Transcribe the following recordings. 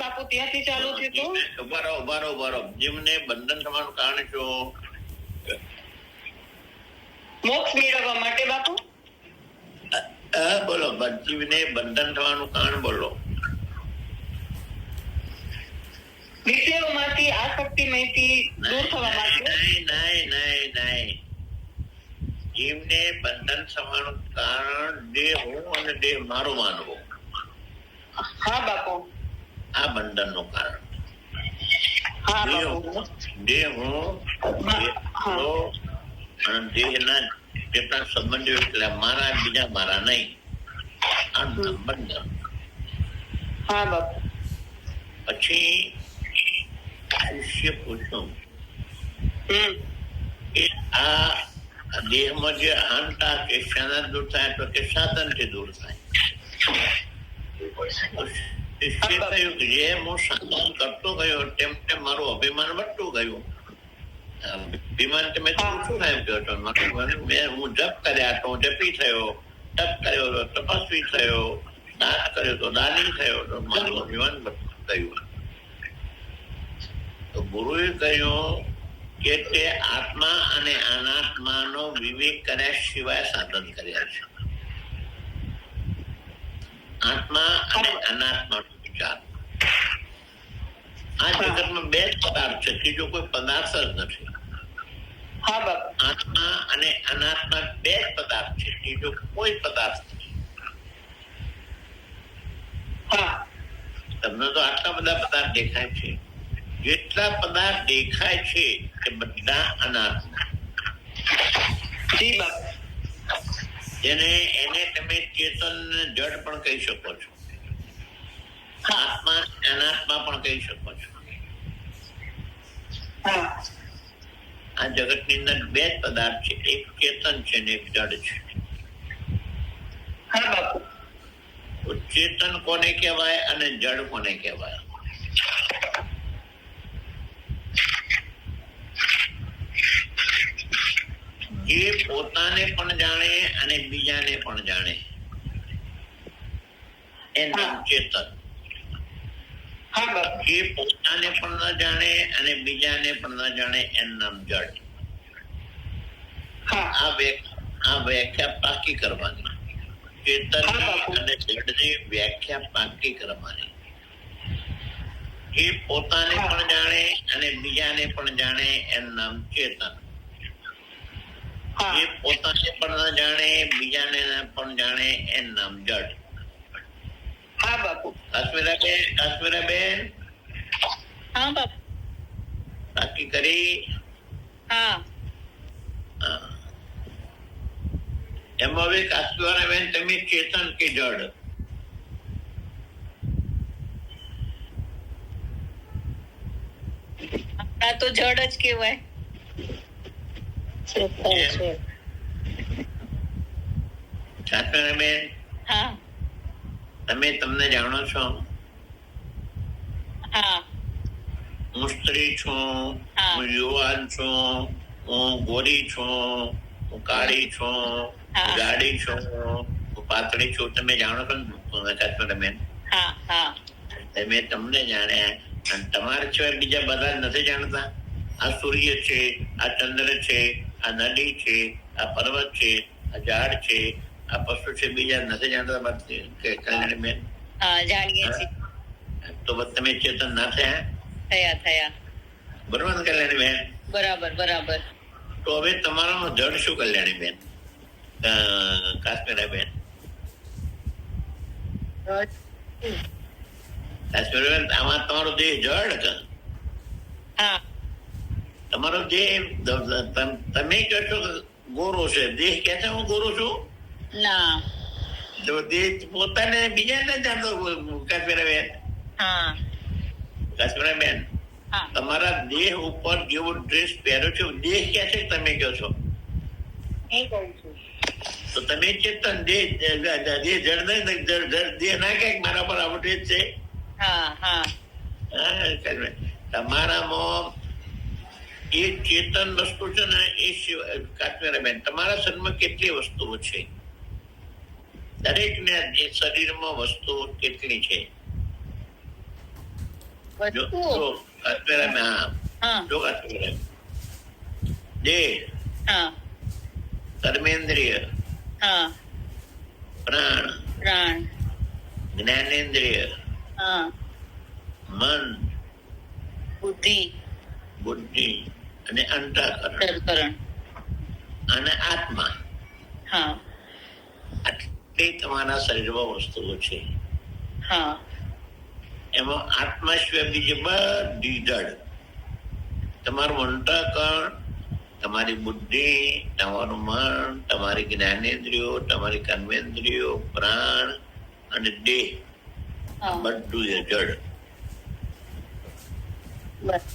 બાપુ ત્યાંથી ચાલુ થયું હતું. બરોબર જીવને બંધન થવાનું કારણ શું? મોક્ષ મેળવવા માટે બાપુ. બોલો. જીવને બંધન થવાનું કારણ બોલો. વિષયોમાંથી આસક્તિમાંથી દૂર થવા માટે. નહીં. જીવને બંધન થવાનું કારણ દેહ હું અને દેહ મારું માનવો. હા બાપુ. આ બંધન નું કારણ. હા બાપુ. દેહ હું અને દેહના જેટલા સંબંધો એટલે મારા, બીજા મારા નહીં. આ બંધન. હા બાપુ. પછી શિષ્ય પૂછ્યું કે આ દેહમાં જે અહંતા કે શાના દૂર થાય તો કે સાધન થી દૂર થાય. શિષ્ય કહ્યું કે જેમ હું સાધન કરતો ગયો તેમ તેમ મારું અભિમાન વધતું ગયું. અભિમાન તમે શું થાય કહો છો? હું જપ કર્યા તો જપી થયો, તપ કર્યો તો તપસ્વી થયો, દાન કર્યો તો દાની થયો, તો મારું અભિમાન વધતું ગયું. તો ગુરુએ કહ્યું કે તે આત્મા અને અનાત્માનો વિવેક કર્યા સિવાય સાધન કર્યા છે. આત્મા અને અનાત્માનો વિચાર. આ જગતમાં બે પદાર્થ છે, ત્રીજો કોઈ પદાર્થ જ નથી. આત્મા અને અનાત્મા બે પદાર્થ છે, ત્રીજો કોઈ પદાર્થ નથી. તમને તો આટલા બધા પદાર્થ દેખાય છે. જેટલા પદાર્થ દેખાય છે એ બધા અનાત્મા. એને તમે ચેતન જડ પણ કહી શકો છો, આત્મા અનાત્મા પણ કહી શકો છો. આ જગત ની અંદર બે જ પદાર્થ છે, એક ચેતન છે ને એક જડ છે. ચેતન કોને કહેવાય અને જડ કોને કહેવાય? જે પોતાને પણ જાણે અને બીજાને પણ જાણે એ નામ ચેતન. જે પોતાને પણ ન જાણે અને બીજાને પણ ન જાણે એનું નામ જડ. આ વ્યાખ્યા પાકી કરવાની. ચેતન અને જડની વ્યાખ્યા પાકી કરવાની. જે પોતાને પણ જાણે અને બીજાને પણ જાણે એનું નામ ચેતન. જે પોતાને પણ ન જાણે બીજાને પણ જાણે એનું નામ જડ. કાશ્મીરાબેન બાકી કરી. એમાં હવે કાશ્મીરાબેન તમે ચેતન કે જડ? આ તો જડ જ કહેવાય. કાશ્મીરાબેન તમે તમને જાણો છો? હું સ્ત્રી છું, હું યુવાન છું, હું ગોરી છું, હું કાળી છું, હું જાડી છું, હું પાતળી છું. તમે જાણો છો ને કાશ્મીરાબેન? તમે તમને જાણ્યા અને તમારા સિવાય બીજા બધા નથી જાણતા. આ સૂર્ય છે, આ ચંદ્ર છે, આ નદી છે, આ પર્વત છે, આ ઝાડ છે, આ પશુ છે, બીજા નથી જાણતા કલ્યાણીબેન? જાણીએ છીએ. તો તમે ચેતન ના થયા. બરોબર ને કલ્યાણીબેન? બરાબર. તો હવે તમારાનો જડ શું કલ્યાણીબેન, કાશ્મીરાબેન? કાશ્મીરાબેન આમાં તમારો દેહ જડ કે તમારો દેહ? તમે કહો છો ગોરો છે, દેહ કે છે હું ગોરો છું? ના, તો દેહ પોતાને બીજાને જાણતો. કાશ્મીરાબેન તમારા દેહ ઉપર જેવો ડ્રેસ પહેર્યો છે દેહ કે છે તમે કહો છો? તો તમે ચેતન દેહ જડ દેહ ના કે મારા પર આવું ડ્રેસ છે? તમારામાં એ ચેતન વસ્તુ છે ને એ સિવાય કાશ્મીરાબેન તમારા શરીરમાં કેટલી વસ્તુઓ છે? દરેક ને શરીરમાં વસ્તુઓ કેટલી છે? વસ્તુઓ. અત્યારે હા હા જો અત્યારે દેહ, હા કર્મેન્દ્રિય, હા પ્રાણ, પ્રાણ. જ્ઞાનેન્દ્રિય, હા મન, બુદ્ધિ, બુદ્ધિ અને અંતઃકરણ અંતઃકરણ. અને આત્મા, હા આટલી તમારા શરીરમાં વસ્તુઓ છે. હા એમાં આત્મા સિવાય બીજી બધી જડ. તમારું અંતઃકરણ, તમારી બુદ્ધિ, તમારું મન, તમારી જ્ઞાનેન્દ્રિયો, તમારી કર્મેન્દ્રિયો, પ્રાણ અને દેહ, આ હા બધું એ જડ. બસ.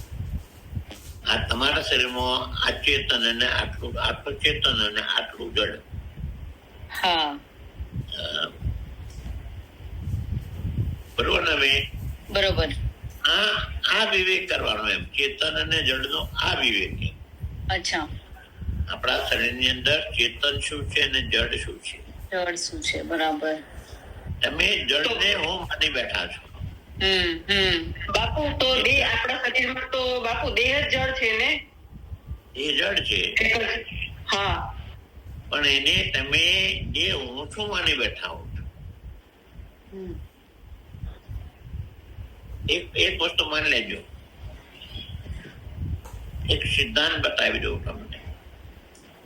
આ તમારા શરીરમાં આ ચેતન અને આટલું, આટલું ચેતન અને આટલું જડ. હા બરોબર ને બેન? બરોબર. આ વિવેક કરવાનો એમ, ચેતન અને જડનો આ વિવેક. અચ્છા. આપણા શરીરની અંદર ચેતન શું છે અને જડ શું છે. જળ શું છે? બરાબર. તમે જડને હું માની બેઠા છો. બાપુ તો દેહ આપણા શરીરમાં તો બાપુ દેહ જ જળ છે ને? એ જડ છે, હા પણ એને તમે જે હું છું માની બેઠા હો. એક વસ્તુ માની લેજો, એક સિદ્ધાંત બતાવી દઉં તમને.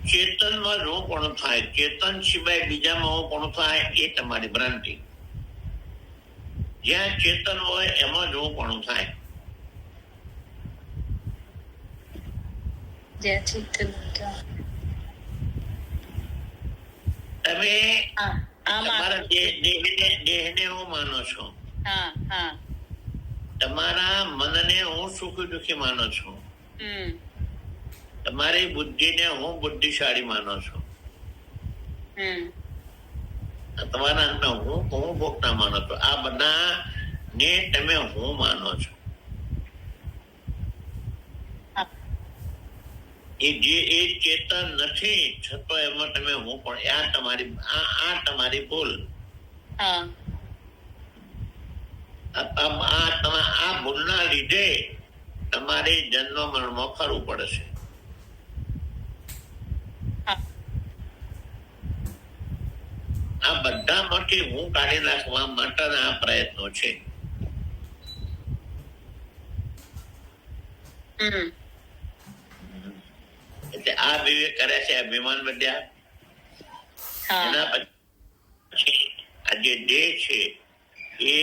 ચેતનમાં જો કોણ થાય, ચેતન સિવાય બીજામાં હું કોણ થાય, એ તમારી ભ્રાંતિ. જ્યાં ચેતન હોય એમાં જો કોણ થાય. તમે તમારા દેહને હું માનો છો, હા હા તમારા મનને હું સુખી દુઃખી માનો છો, તમારી બુદ્ધિને હું બુદ્ધિશાળી માનો છો, તમારા હું ભોગતા માનો છો. આ બધા ને તમે હું માનો છો. એ ચેતન નથી છતાં એમાં તમે હું પણ આ તમારી ભૂલ. આ ભૂલના લીધે તમારે જન્મ મરણમાં ફરવું પડશે. આ બધામાંથી હું કાઢી નાખવા માટેના આ પ્રયત્નો છે. એટલે આ વિવેક કરે છે, અભિમાન વધ્યા. એના પછી આ જે દેહ છે એ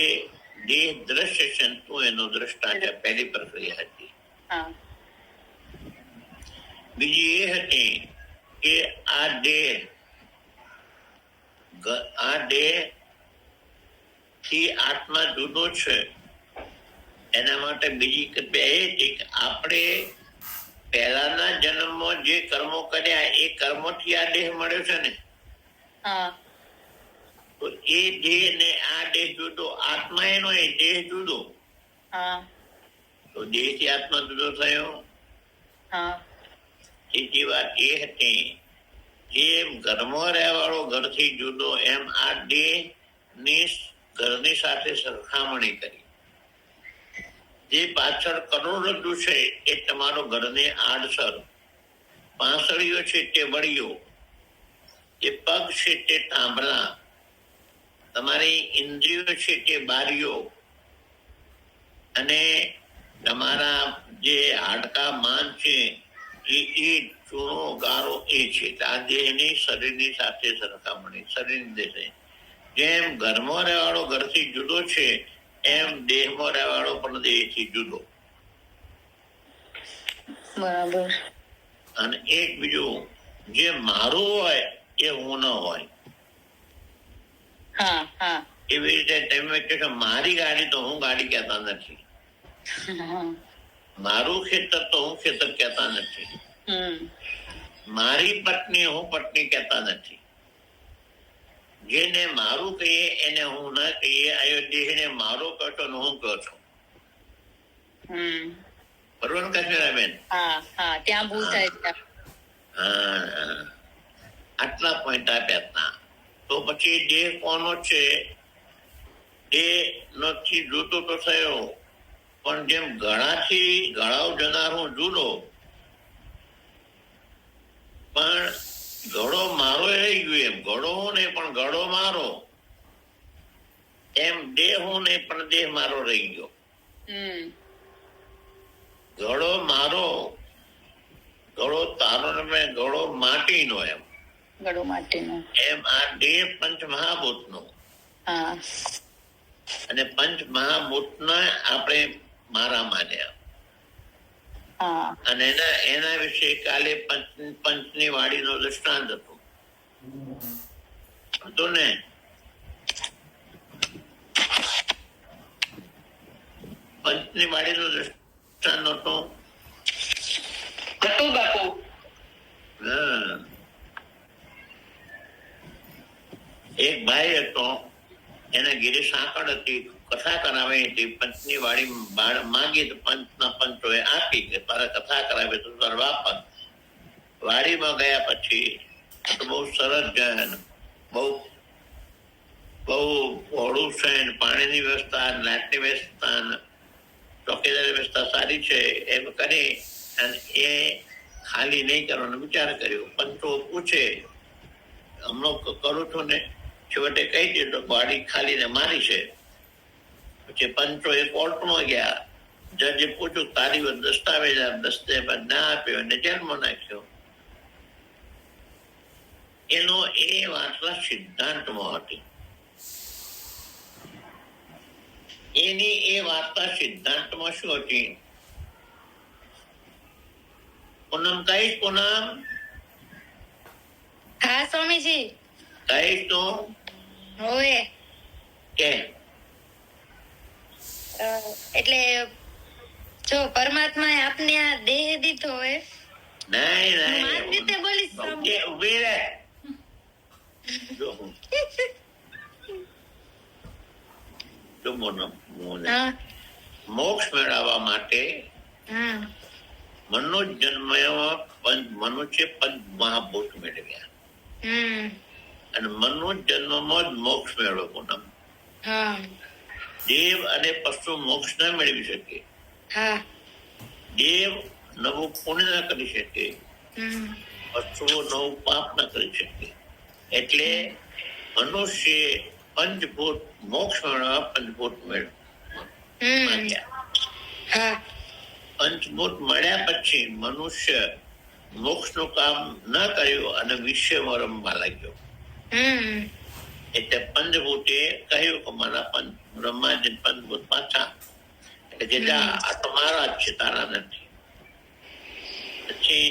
દેહ દ્રશ્ય સંતુ એનો દ્રષ્ટા છે. પહેલી પ્રક્રિયા હતી. બીજી એ હતી કે આ દેહ થી આત્મા જુદો છે. એના માટે બીજી કૃપા એ હતી કે આપણે પહેલાના જન્મમાં જે કર્મો કર્યા એ કર્મોથી આ દેહ મળ્યો છે ને. તો એ દેહ ને આ દેહ જુદો, આત્મા એનો એ દેહ જુદો. તો દેહ થી આત્મા જુદો થયો. ત્રીજી વાત એ હતી જેમ ઘરમાં રહેવાળો ઘરથી જુદો, એમ આ દેહ ની ઘરની સાથે સરખામણી કરી. જે પાછળ કરોડરજ્જુ છે એ તમારો ઘરની આડસર, પાંસળીઓ છે તે વળીઓ, જે પગ છે તે તાંબલા, તમારી ઇન્દ્રિયો છે તે બારીઓ, અને તમારા જે હાડકા માન છે એ ચૂણો ગારો એ છે. આ દેહની શરીરની સાથે સરખામણી, શરીરની દેહ જેમ ઘરમાં રહેવાળો ઘરથી જુદો છે એમ દેહમાં રહેવાળો પણ દેહથી જુદો. બરાબર. અને એક બીજું, જે મારું હોય એ હું ન હોય. એવી રીતે તમે કહો મારી ગાડી, તો હું ગાડી કહેતા નથી. મારું ખેતર, તો હું ખેતર કહેતા નથી. મારી પત્ની, હું પત્ની કહેતા નથી. જેને મારું કહીએ એને હું ના કહીએ. અયોધ્યાને મારો કહો છો ને હું કહો છું. બરોબર કશ્મીરાબેન? ત્યાં ભૂલ થાય છે. આટલા પોઈન્ટ આપ્યા હતા. તો પછી દેહ કોનો છે? દેહ નથી જુદો તો થયો, પણ જેમ ગળાથી ગળાવ જનારો જુદો, પણ ગળો મારો રહી ગયો એમ, ગળો હું ને પણ ગળો મારો, એમ દેહ હું ને પણ દેહ મારો રહી ગયો. ગળો મારો, ગળો તારો ને મેં ગળો માટીનો એમ, ગળો માટેનો. એમ આ દેહ પંચ મહાભૂતનો. હા અને પંચ મહાભૂતના આપણે મારા માન્યા. હા અને એના વિશે કાલે પંચની વાડીનો દ્રષ્ટાંત હતું ને. પંચની વાડીનો દ્રષ્ટાંત હતો. હતું બાપુ. હા, એક ભાઈ હતો, એના ઘેરે સાંકળ હતી, કથા કરાવી હતી. પંચની વાડી માગી તો પંચના પંચોએ આપી કે તારે કથા કરાવે તો તારે વાપર. વાડીમાં ગયા પછી તો બહુ સરસ ગયા, બહુ બહુ પહોળું છે, પાણીની વ્યવસ્થા, લાઇટની વ્યવસ્થા, ચોકીદારી વ્યવસ્થા સારી છે એમ કરી અને એ ખાલી નહીં કરવાનો વિચાર કર્યો. પંચો પૂછે હમણાં કરું છું ને, છેવટે કહી દીધું વાડી ખાલી ને મારી છે. પછી પંચો એ કોર્ટમાં ગયા, જજે પૂછ્યું તારી દસ્તાવેજ ના આપ્યો અને જેલમાં નાખ્યો. એનો એ વાર્તા સિદ્ધાંતમાં હતી. એની એ વાર્તા સિદ્ધાંતમાં શું હતી? પૂનમ કહીશ? પૂનમ હા સ્વામીજી. કહીશ તો હોય કે એટલે જો પરમાત્માએ આપને આ દેહ દીધો હોય, નહીં મારી રીતે બોલીશ સ્વામી. ઉભી રહે. હા મોક્ષ મેળવવા માટે હા મનુષ્ય મનુષ્ય પંચ મહાભૂત મેળવ્યા અને મનુષ્ય જન્મમાં જ મોક્ષ મેળવો. પૂનમ, હા દેવ અને પશુ મોક્ષ ના મેળવી શકે. હા દેવ નવું પુણ્ય ના કરી શકે, પશુઓ નવું પાપ ના કરી શકે. એટલે મનુષ્ય પંચભૂત મોક્ષ મેળવવા પંચભૂત મેળવ્યા. પંચભૂત મળ્યા પછી મનુષ્ય મોક્ષ નું કામ ન કર્યું અને વિશ્વમાં રમવા લાગ્યો. એટલે પંચભૂતે કહ્યું કે મારા બ્રહ્માજી પંચભૂત પાછા, એટલે કે આ તો મારા જ છે, તારા નથી. પછી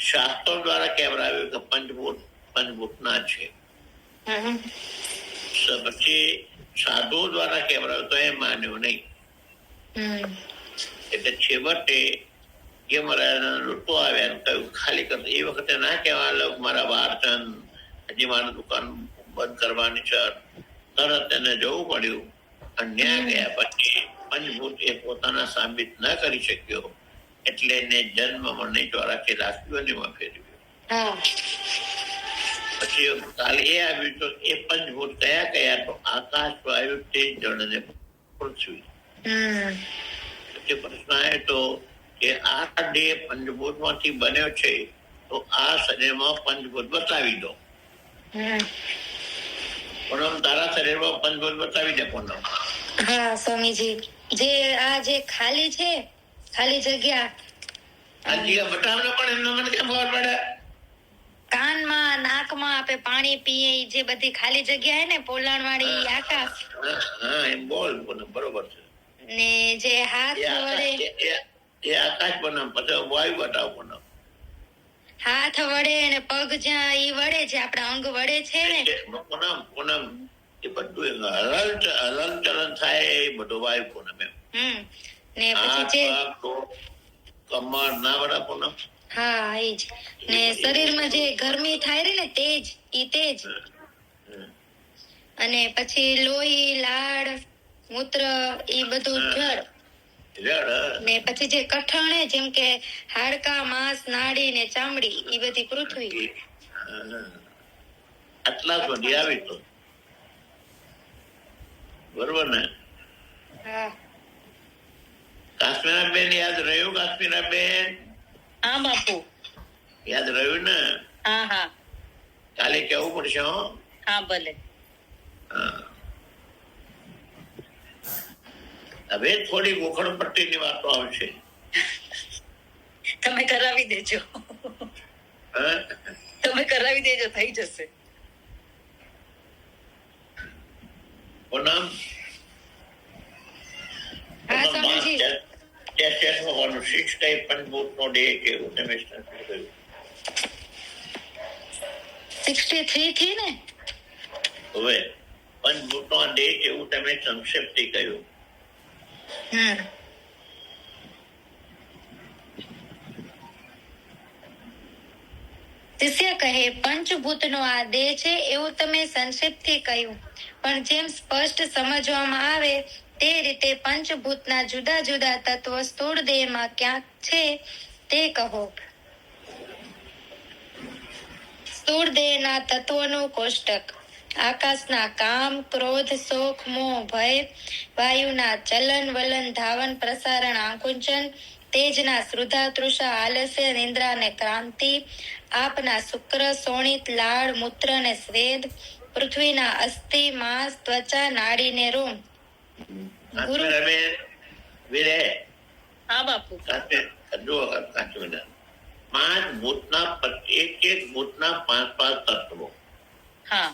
શાસ્ત્રો દ્વારા કહેવાયું કે પંચભૂત ના છે. પછી સાધુ દ્વારા કહેવાયું તો એ માન્યું નહીં. એટલે છેવટે કે મારા લૂંટો આવ્યા કહ્યું ખાલી કર. એ વખતે ના કહેવા મારા વારચંદ હજી મારી દુકાન બંધ કરવાની છે, તરત એને જવું પડ્યું. અને ન્યા ગયા પછી પંચભૂત એ પોતાના સાબિત ન કરી શક્યો, એટલે એને જન્મમાં નહીં ચોરાખી રાખ્યું ફેરવ્યો. પછી કાલે એ આવ્યું તો એ પંચભૂત કયા કયા? તો આકાશ, વાયુ, તેજ, જળ અને પૃથ્વી. પ્રશ્ન આવ્યો તો કે આ દેહ પંચભૂત માંથી બન્યો છે, તો આ શરીરમાં પંચભૂત બતાવી દો. પૂનમ, તારા શરીરમાં પંચભૂત બતાવી દે. પૂનમ, હા સ્વામીજી. જે આ જે ખાલી છે, ખાલી જગ્યા, આ જગ્યા બતાવને પણ એમને મને કેમ ખબર પડે? કાનમાં, નાકમાં આપણે પાણી પીએ જે બધી ખાલી જગ્યા હે ને, પોલાણ વાળી આકાશ. હા એમ બોલ. પૂનમ બરોબર છે. ને જે હાથ વડે, એ આકાશ પૂનમ. પછી વાયુ બતાવ. પૂનમ, હાથ વડે અને પગ જ્યાં ઈ વડે, જે આપણા અંગ વડે છે ને. પૂનમ એ બધું હલનચલન થાય એ બધું વાયુ. પૂનમ એમ. ને પછી જે કમર ના વડા. પૂનમ, હા એ જ. ને શરીરમાં જે ગરમી થાય રે ને, તેજ, ઈ તેજ. અને પછી લોહી, લાળ, મૂત્ર, ઈ બધું જળ. ને પછી જે કઠણ જેમ કે હાડકા, માંસ, નાડી ને ચામડી, ઈ બધી પૃથ્વી. આટલા સુધી આવી તો બરોબર ને? હા કાશ્મીરાબેન યાદ રહ્યું? કાશ્મીરાબેન હા બાપુ. યાદ રહ્યું ને? હા હા કાલે કેવું પડશે હો. હા ભલે. હા. હવે થોડી ગોખણ પટ્ટીની વાતો આવશે. તમે કરાવી દેજો. હા? તમે કરાવી દેજો, થઈ જશે. પૂનમ હા સ્વામીજી. ટેસ્ટનું 6 ટાઈપ પંચભૂતનો ડે કેવું તમે સ્ટાર્ટ કર્યું? 63 થી ને? હવે પંચભૂતનો ડે કેવું તમે સંક્ષેપથી કહ્યું? શિષ્ય કહે, પંચભૂતનો આ દેહ છે એવું તમે સંક્ષેપથી કહ્યું, પણ જેમ સ્પષ્ટ સમજવામાં આવે તે રીતે પંચભૂતના જુદા જુદા તત્વો સ્થૂળ દેહમાં ક્યાંક છે તે કહો. સ્થૂળ દેહના તત્વોનું કોષ્ટક. આકાશના કામ, ક્રોધ, શોખ, મોહ, ભય. વાયુના ચલન, વલન, ધાવન, પ્રસારણ, આકુંચન. તેજના શ્રુધા, તૃષા, આલસ્ય, નિંદ્રા અને ક્રાંતિ. આપના શુક્ર, શોણિત, લાળ, મૂત્ર ને સ્વેદ. પૃથ્વીના અસ્થિ, માંસ, ત્વચા, નાડી ને રોમ. ગુરુ. વિરે હા બાપુ. પાંચ ભૂતના એક ભૂતના 5 તત્વો. હા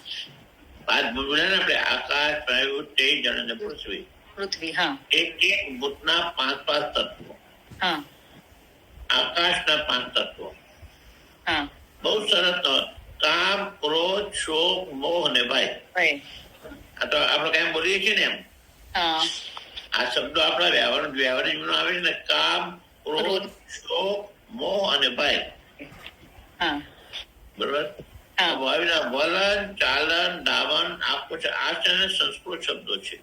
5 ભૂત બોલ્યા ને આપણે, આકાશ, વાયુ, તેજ અને પૃથ્વી. પૃથ્વી. હા એક ભૂતના 5 તત્વો. હા આકાશના 5 તત્વો. હા બહુ સરસ. કામ, ક્રોધ, શોક, મોહ અને ભય. આ તો આપણે કેમ બોલીએ છીએ ને એમ. હા આ શબ્દો આપણા વ્યવહારિકમાં આવે છે ને. કામ, ક્રોધ, શોક, મોહ અને ભય. હા બરોબર. વાયુના વલન, ચાલન, ધાવન, આકુંચન. આ છે ને સંસ્કૃત શબ્દો છે.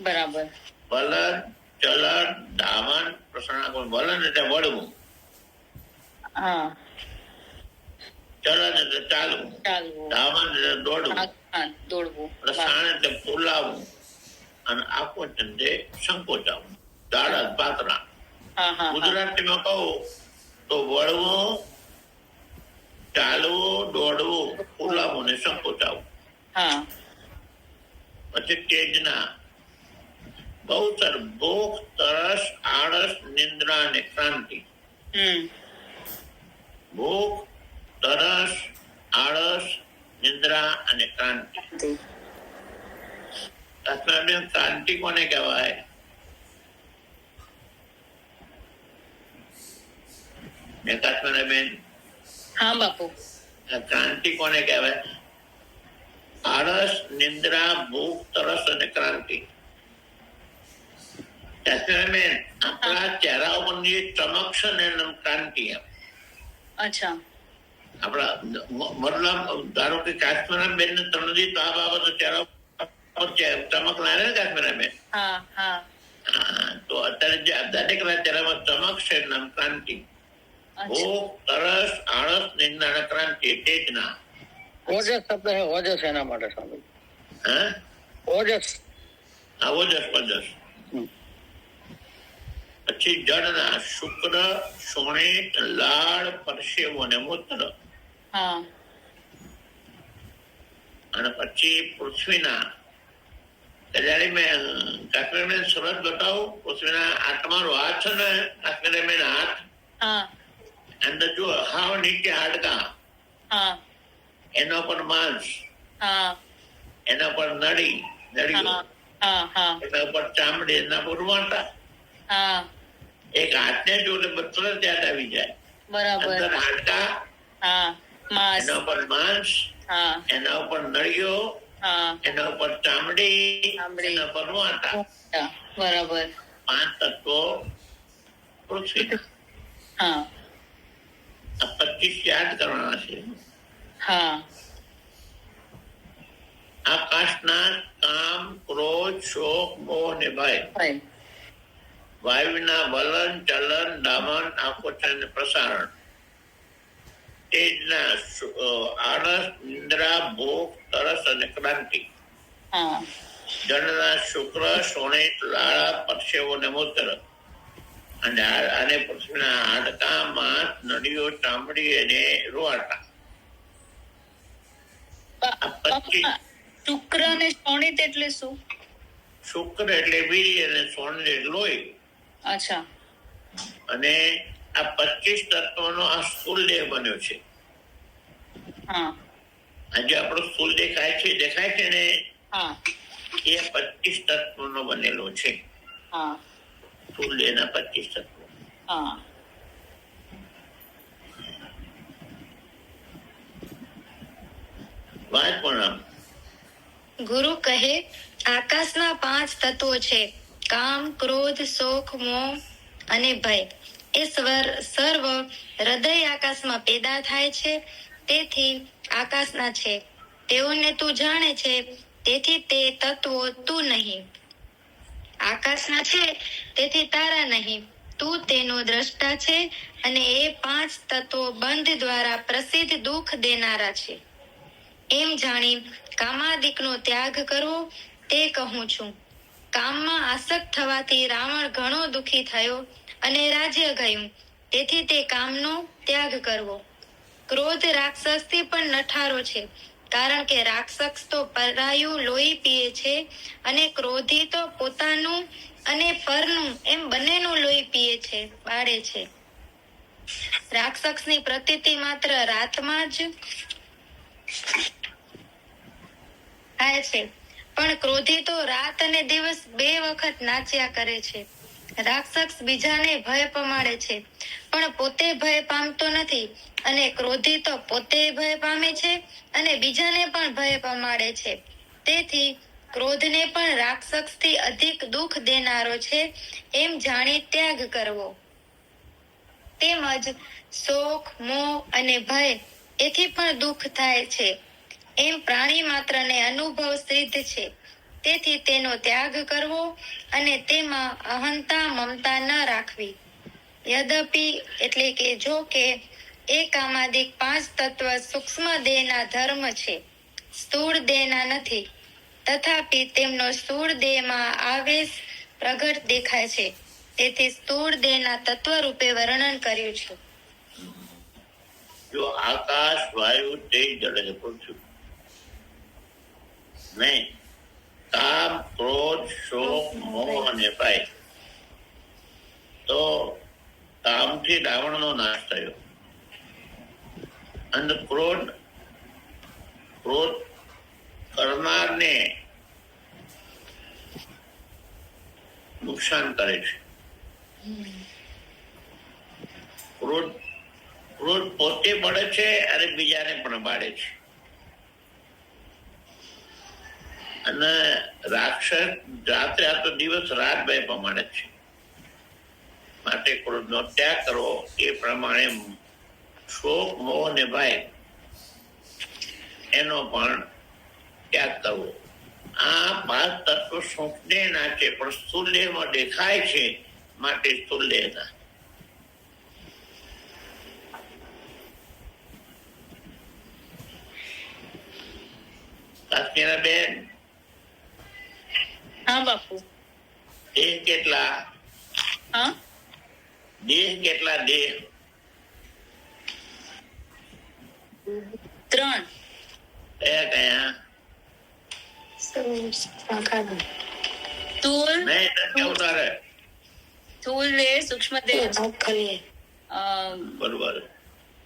બરાબર. વલન, ચલન, ધાવન, પ્રસારણ. વલન એટલે વળવું, હા ચલન એટલે ચાલવું, ચાલવું, ધાવન એટલે દોડવું, દોડવું, પ્રસારણ એટલે ફૂલાવવું, અને આકુંચન એટલે સંકોચાવવું, જાડા પાતળા. ગુજરાતીમાં કહું તો વળવું, ચાલવું, દોડવું, ફૂલાવવું ને સંકોચાવવું. પછી તેજના બહુ સર ભૂખ, તરસ, આળસ, નિંદ્રા અને ક્રાંતિ. ભૂખ, તરસ, આળસ, નિંદ્રા અને ક્રાંતિ. ક્રાંતિ કોને કહેવાય? બેન, હા બાપુ. ક્રાંતિ કોને કહેવાય? આળસ, નિંદ્રા, ભૂખ, તરસ અને ક્રાંતિ. આપણા ચહેરા ઉપરની ચમક છે ને ક્રાંતિ. અચ્છા. આપણા મતલબ ધારો કે કાશ્મીરા બેન ને ત્રણથી તો આ બાબતો ચહેરા પર ચમક ના રહે. કાશ્મીરા બેન તો અત્યારે જે દરેક ના ચહેરામાં ચમક છે નામ ક્રાંતિ. ભૂખ, તરસ, આળસ, નિંદા અને ક્રાંતિ. તેજના ઓજસ શબ્દ છે. ઓજસ એના માટે સ્વામી. હા ઓજસ. હા ઓજસ. પછી જળના શુક્ર, શોણિત, લાળ, પરસેવો અને મૂત્ર. અને પછી પૃથ્વીના જયારે મેં કાશ્મીર સરસ બતાવું. પૃથ્વીના આત્માનો હાથ છે ને, કાશ્મીર હાથ અંદર જો હાવ નીચે હાડકા, એના પર માંસ, એના પર નળીઓ, એના પર ચામડી, એના પર રૂવાટા. એક હાથને જોડે બધો ત્યાં આવી જાય. અંદર હાડકા, એના ઉપર માંસ, એના ઉપર નળીઓ, એના ઉપર ચામડી, એના પર રૂવાટા. બરાબર. 5 તત્વો પૃથ્વી. આ 25 યાદ કરવાના છે. આકાશના કામ, ક્રોધ, શોક, મોહ ને ભય. વાયુના વલન, ચલન, ધાવન, આકુંચન અને પ્રસારણ. તેજના આળસ, નિંદ્રા, ભૂખ, તરસ અને ક્રાંતિ. જળના શુક્ર, શોણિત, લાળ, પરસેવો અને મૂત્ર. અને આને પૃથ્વીના હાડકા, માંસ, નળીઓ, ચામડી અને રૂવાટા. આ 25 શુક્ર અને શોણિત એટલે શું? શુક્ર એટલે વીર્ય અને સોણ એટલે લોહી. અચ્છા. અને આ 25 તત્વોનો આ સ્થૂળ દેહ બન્યો છે. હા આજે આપણો સ્થૂળ દેખાય છે ને, હા એ 25 તત્વોનો બનેલો છે. હા સ્થૂળ દેહના 25 તત્વો. હા વાત પણ આમ ગુરુ કહે, આકાશના 5 તત્વો છે: કામ, ક્રોધ, શોખ, મોહ અને ભય. એ સર્વ હૃદય આકાશમાં પેદા થાય છે, તેથી આકાશના છે. તેઓને તું જાણે છે, તેથી તે તત્વો તું નહીં. આકાશના છે, તેથી તારા નહીં. તું તેનો દ્રષ્ટા છે, અને એ 5 તત્વો બંધ દ્વારા પ્રસિદ્ધ દુઃખ દેનારા છે. એમ જાણી કામાદિકનો ત્યાગ કરવો તે કહું છું. કામમાં આસક્ત થવાથી રાવણ ઘણો દુઃખી થયો અને રાજ્ય ગયું, તેથી તે કામનો ત્યાગ કરવો. ક્રોધ રાક્ષસથી પણ નઠારો છે, કારણ કે રાક્ષસ તો પરાયું લોહી પીએ છે, અને ક્રોધી તો પોતાનું અને પરનું એમ બંનેનું લોહી પીએ છે, બાળે છે. રાક્ષસની પ્રતીતિ માત્ર રાતમાં જ થાય છે, પણ ક્રોધી તો રાત અને દિવસ 2 વખત નાચ્યા કરે છે. રાક્ષસ બીજાને ભય પમાડે છે, પણ પોતે ભય પામતો નથી, અને ક્રોધી તો પોતે ભય પામે છે અને બીજાને પણ ભય પમાડે છે. તેથી ક્રોધને પણ રાક્ષસથી અધિક દુઃખ દેનારો છે, એમ જાણી ત્યાગ કરવો. તેમજ શોખ, મોહ અને ભય એથી પણ દુઃખ થાય છે, એમ પ્રાણી માત્રને અનુભવ સિદ્ધ છે. તેથી તેનો ત્યાગ કરવો અને તેમાં અહંતા, મમતા ન રાખવી. યદ્યપિ એટલે કે જો કે એ કામાદિક 5 તત્વ સૂક્ષ્મ દેહના ધર્મ છે, સ્થૂળ દેહના નથી. તથાપિ તેમનો સ્થૂળ દેહમાં આવેશ પ્રગટ દેખાય છે, તેથી સ્થૂળ દેહના તત્વ રૂપે વર્ણન કર્યું છે. જો આકાશ, વાયુ, તેજ, જળ અને પૃથ્વી નહીં, કામ, ક્રોધ, શોક, મોહ અને ભય, તો કામથી રાવણનો નાશ થયો. અને ક્રોધ કરનારને નુકસાન કરે છે. ક્રોધ પોતે બળે છે અને બીજાને પણ બાળે છે. અને રાક્ષસ રાત્રે આખો દિવસ રાત બે પ્રમાણે છે. માટે ક્રોધનો ત્યાગ કરવો, એ પ્રમાણે શોક, મોહ અને ભય એનો પણ ત્યાગ કરવો. આ 5 તત્વ સૂક્ષ્મ ના છે, પણ સ્થૂળ દેહમાં દેખાય છે, માટે સ્થૂળ દેહના. બેન, હા બાપુ. દેહ કેટલા? હા દેહ કેટલા? દેહ 3. કયા કયા? સ્થૂળ, નહીં ઉતારે. સ્થૂળ દેહ, સૂક્ષ્મ દેહ, બરોબર.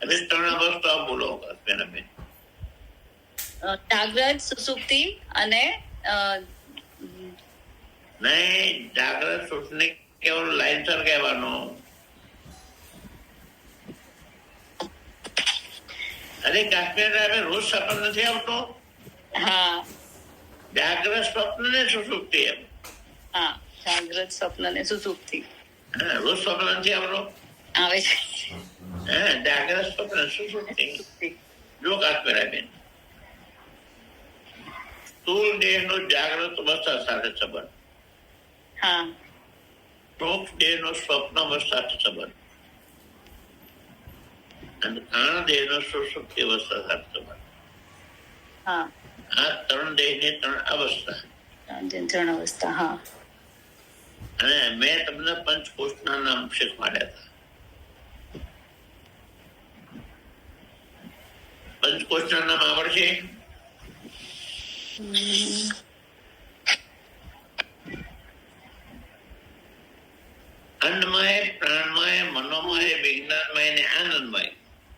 હવે 3 અવસ્થા બોલો બેન. જાગ્રત, સુષુપ્તિ અને નહીં, જાગ્રત સુષુપ્તિ કેવળ લાઈનસર કહેવાનું. અરે કાશ્મીર રોજ સપન નથી આવતો? હા જાગ્રત, સ્વપ્ન ને સુષુપ્તિ એમ. હા, જાગ્રત, સ્વપ્ન અને સુષુપ્તિ. હા, રોજ સ્વપ્ન નથી આવતો? આવે છે. હા, જાગ્રત, સ્વપ્ન, સુષુપ્તિ. જો કાશ્મીર બેન, સ્થૂળ દેહ નો જાગ્રત અવસ્થા સાથે સંબંધ, હા સૂક્ષ્મ દેહ નો સ્વપ્ન અવસ્થા સાથે સંબંધ, અને કારણ દેહ નો સુષુપ્તિ અવસ્થા સાથે સંબંધ. હા, આ 3 દેહ ની 3 અવસ્થા. 3 અવસ્થા. હા, અને મેં તમને પંચકોશના નામ શીખવાડ્યા હતા. પંચકોશના નામ આવડશે? અન્નમય, પ્રાણમય, મનોમય, વિજ્ઞાનમય ને આનંદમય.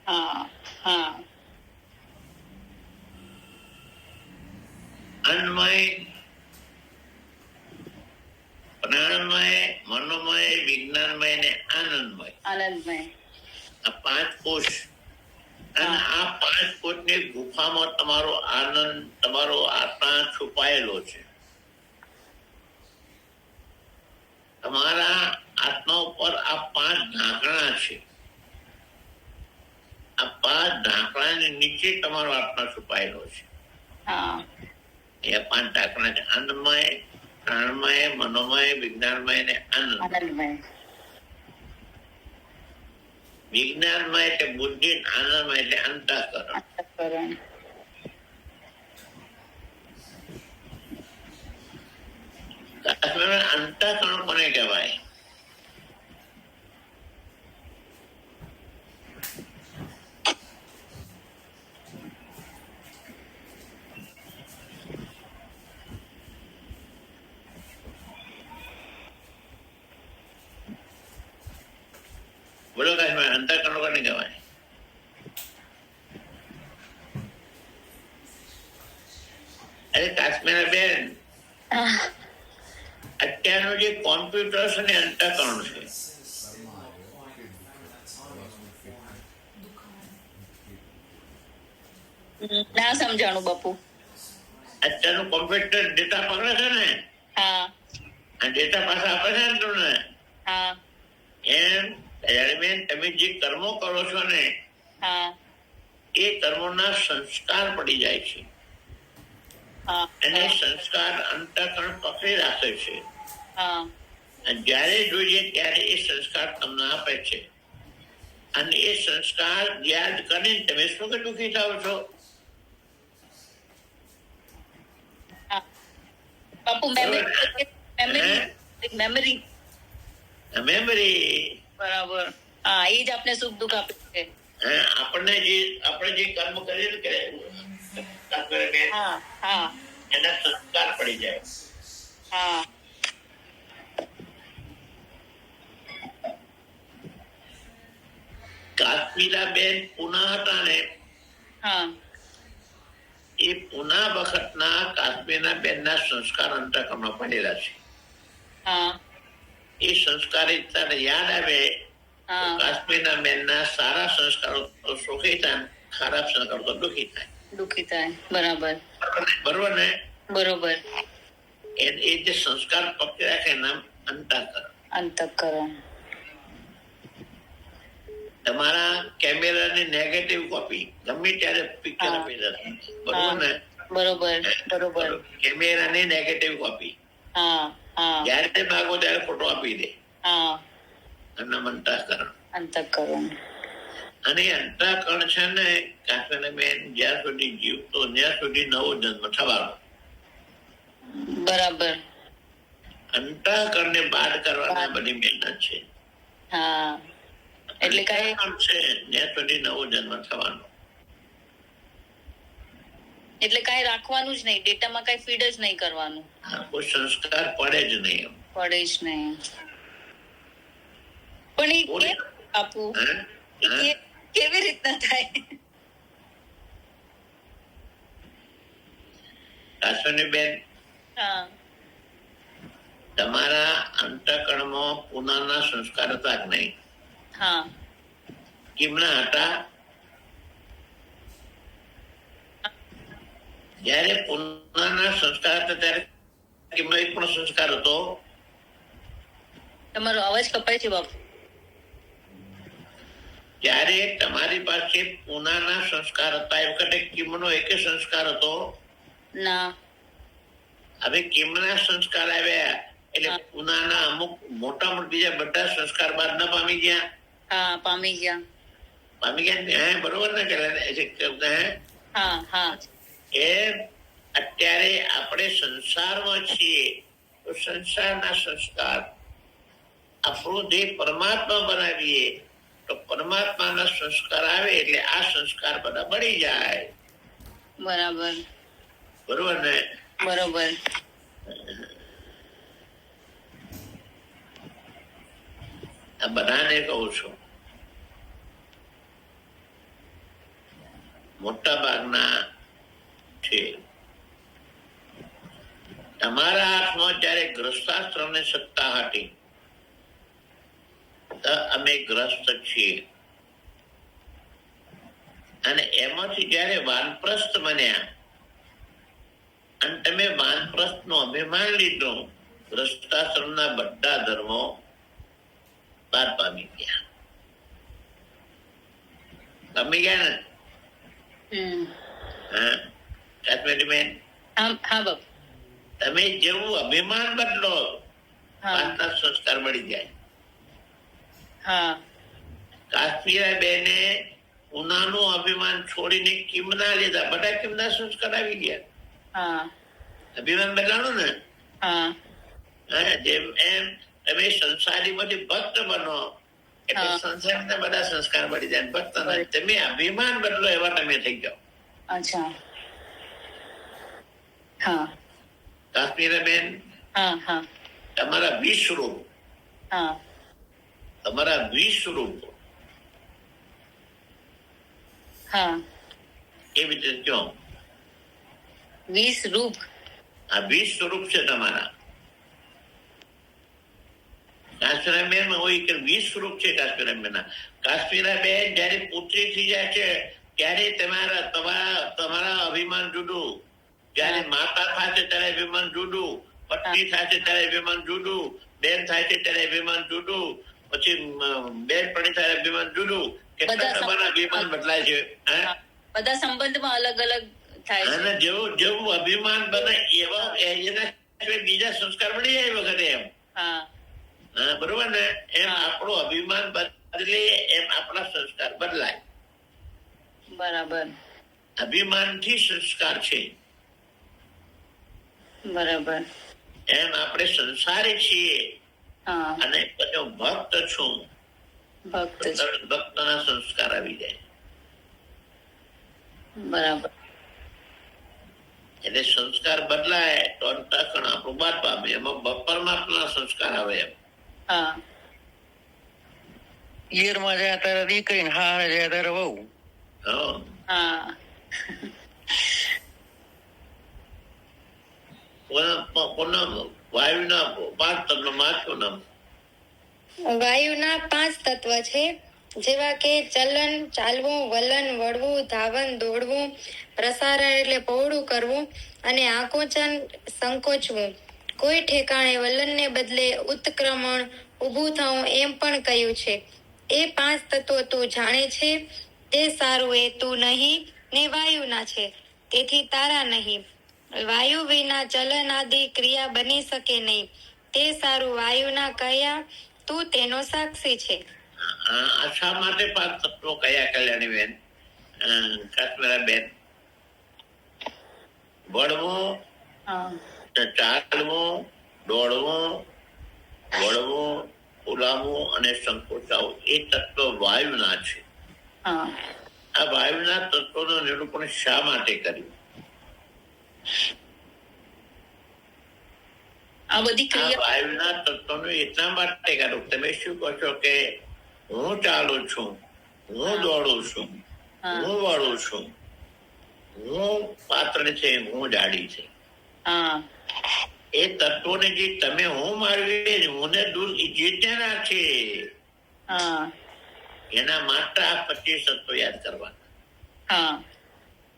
હા હા અન્નમય, પ્રાણમય, મનોમય, વિજ્ઞાનમય ને આનંદમય. આનંદમય. આ પાંચ કોષ. અને આ પાંચ કોષની ગુફામાં તમારો આનંદ, તમારો આત્મા છુપાયેલો છે. તમારા આત્મા ઉપર આ પાંચ ઢાંકણા છે. આ પાંચ ઢાંકણાની નીચે તમારો આત્મા છુપાયેલો છે. હા એ પાંચ ઢાંકણા છે: અન્નમય, પ્રાણમય, મનોમય, વિજ્ઞાનમય ને આનંદમય. આનંદમય. વિજ્ઞાનમય એટલે બુદ્ધિ, આનંદમય એટલે અંતઃકરણ. અંતઃકરણ. અંતઃકરણ કોને કહેવાય? બોલો કાશ્મીર, અંતઃકરણ કોને કહેવાય? અરે કાશ્મીર બેન, અત્યારનું જે કોમ્પ્યુટર્સ અને અંતઃકરણ છે, ના સમજાણું બાપુ. અત્યારનું કોમ્પ્યુટર ડેટા પકડે છે ને, હા આ ડેટા પાસે આપે છે ને તમને. હા એમ દયાળીબેન, તમે જે કર્મો કરો છો ને, હા એ કર્મોના સંસ્કાર પડી જાય છે. હા અને સંસ્કાર અંતઃકરણ પકડી રાખે છે. હા અને જ્યારે જોઈએ ત્યારે એ સંસ્કાર તમને આપે છે. અને એ સંસ્કાર યાદ કરીને તમે શું કે દુઃખી થાવ છો? બાપુ મેમરી. મેમરી. બરાબર. હા, એ જ આપણે સુખ દુઃખ આપે છે. આપણે જે કર્મ કરેલું કે હા હા એના સંસ્કાર પડી જાય. હા કાશ્મીરાબેન પુના હતા ને, હા એ પુના વખતના કાશ્મીરના બેનના સંસ્કાર અંતઃકરણમાં પડેલા છે. હા એ સંસ્કાર તને યાદ આવે તો હા કાશ્મીરના બેનના સારા સંસ્કારો તો સુખી થાય, ખરાબ સંસ્કારો તો દુઃખી થાય. દુઃખી થાય. બરાબર બરોબર ને? બરોબર. એ જે સંસ્કાર પકડી રાખે નામ અંતઃકરણ. અંતઃકરણ. તમારા કેમેરાની નેગેટિવ કોપી ગમે ત્યારે પિક્ચર આપી દે. બરોબર ને? બરોબર બરોબર. કેમેરાની નેગેટિવ કોપી હા હા જયારે માગો ત્યારે ફોટો આપી દે. હા એનું અંતઃકરણ. અંતઃકરણ. અને અંતઃકરણ છે ને કાશ્મીર બેન, જ્યાં સુધી જીવતો ત્યાં સુધી નવો જન્મ થવાનો. બરાબર. અંતઃકરણને બાદ કરવાના બધી મહેનત છે. હા, એટલે કઈ છે જ્યાં સુધી નવો જન્મ થવાનો. એટલે કઈ રાખવાનું જ નહીં, ડેટામાં કઈ ફીડ જ નહીં કરવાનું. કોઈ સંસ્કાર પડે જ નહીં. પડે જ નહીં. પણ એ કેમ આપવું? કેવી રીતના થાય? કાશ્મીર બેન, હા તમારા અંતઃકરણમાં પુનાના સંસ્કાર હતા કે નહીં? હા કેમના હતા? જયારે પુનાના સંસ્કાર હતા ત્યારે કેમનો એક પણ સંસ્કાર હતો? તમારો અવાજ કપાય છે બાપુ. જયારે તમારી પાસે પુનાના સંસ્કાર હતા એ વખતે કિમનો એક સંસ્કાર હતો? ના. હવે કિમના સંસ્કાર આવ્યા એટલે પુનાના અમુક મોટા મોટા બીજા બધા સંસ્કાર બાદ ના પામી ગયા? હા, પામી ગયા. પામી ગયા. બરોબર ને? હા હા. એ અત્યારે આપણે સંસારમાં છીએ તો સંસારના સંસ્કાર આપણો દેહ પરમાત્મા બનાવીએ તો પરમાત્માના સંસ્કાર આવે એટલે આ સંસ્કાર બધા બળી જાય. બરાબર બરોબર ને? બરોબર. આ બધાને કહું છું, મોટા ભાગના છે. તમારા હાથમાં જયારે ગ્રસ્તાશ્રમની સત્તા હતી તો અમે ગ્રસ્ત છીએ, અને એમાંથી જયારે વાનપ્રસ્થ બન્યા અને તમે વાનપ્રસ્થ નું અભિમાન લીધું, ગ્રસ્તાશ્રમના બધા ધર્મો બાદ પામી ગયા. પામી ગયા ને? હા કાશ્મીરી બેન, હા બાપ. તમે જેવું અભિમાન બદલો પાંચના સંસ્કાર મળી જાય. હા કાશ્મીરા બેને ઉનાનું અભિમાન છોડીને કિમના લીધા, બધા કિમના સંસ્કાર આવી ગયા. હા અભિમાન બદલાણું ને? હા જેમ એમ તમે સંસારી માંથી ભક્ત બનો એટલે સંસારના બધા સંસ્કાર મળી જાય. ભક્ત તમે અભિમાન બદલો એવા તમે થઈ જાઓ. અચ્છા. હા કાશ્મીરા બેન, હા હા તમારા 20 રૂપ, હા તમારા 20 રૂપ હા એવી રીતે ક્યો? 20 રૂપ. આ 20 સ્વરૂપ છે તમારા. કાશ્મીરા બેન હોય કે 20 સ્વરૂપ છે કાશ્મીરા બેન. કાશ્મીરા બેન જયારે પુત્રી થઈ જાય છે ત્યારે તમારા અભિમાન જુદું, જયારે માતા થાય છે ત્યારે અભિમાન જુદું, પત્ની થાય છે ત્યારે અભિમાન જુદું, બેન થાય છે ત્યારે અભિમાન જુદું, પછી બેન પડી ત્યારે અભિમાન જુદું. કેટલા તમારા અભિમાન બદલાય છે. બધા સંબંધમાં અલગ અલગ થાય છે. અને જેવું અભિમાન બને એવા એના બીજા સંસ્કાર મળી જાય વખતે એમ. હા બરોબર ને? એમ આપણું અભિમાન બદલે એમ આપણા સંસ્કાર બદલાય. બરાબર અભિમાન થી સંસ્કાર છે. બરાબર. એમ આપણે સંસારી છીએ હા અને પછી ભક્ત છું, ભક્ત છે. ભક્તના સંસ્કાર આવી જાય. બરાબર. એટલે સંસ્કાર બદલાય તો અંતઃકરણ આપણું બાદ પામે, એમાં પરમાત્માના સંસ્કાર આવે એમ. હા ઈયરમાં જાય ત્યારે દીકરી, હારે જાય ત્યારે વહુ. હા વાયુના 5 તત્વમાં શું નામ? વાયુના 5 તત્વ છે, જેવા કે ચલન, ચાલવું, વલન, વળવું, ધાવન, દોડવું, પ્રસારણ એટલે પહોળું કરવું, અને આકુંચન, સંકોચવું. કોઈ ઠેકાણે વલનને બદલે ઉત્ક્રમણ, ઊભું થવું એમ પણ કહ્યું છે. એ 5 તત્વો તું જાણે છે, તે સારું એ તું નહીં ને વાયુના છે, તેથી તારા નહીં. વાયુ વિના ચલન આદિ ક્રિયા બની શકે નહીં, તે સારું વાયુના કયા તું તેનો સાક્ષી છે. આ શા માટે 5 તત્વો કયા કલ્યાણી બેન, કાશ્મીરા બેન? વળવું, ચાલવું, દોડવું, વળવું, ફૂલાવવું અને સંકોચાવું એ તત્વ વાયુના છે. આ વાયુના તત્વોનું નિરૂપણ શા માટે કર્યું? આ બધી ક્રિયા વાયુના તત્વોનું એટલા માટે કર્યું. તમે શું કહો છો કે હું ચાલું છું, હું દોડું છું, હું વળું છું, હું પાતળી છે, હું જાડી છે. એ તત્વોને જે તમે હું મારવી હું દૂર જીતે નાખે, એના માટે આ 25 તત્વો યાદ કરવાના.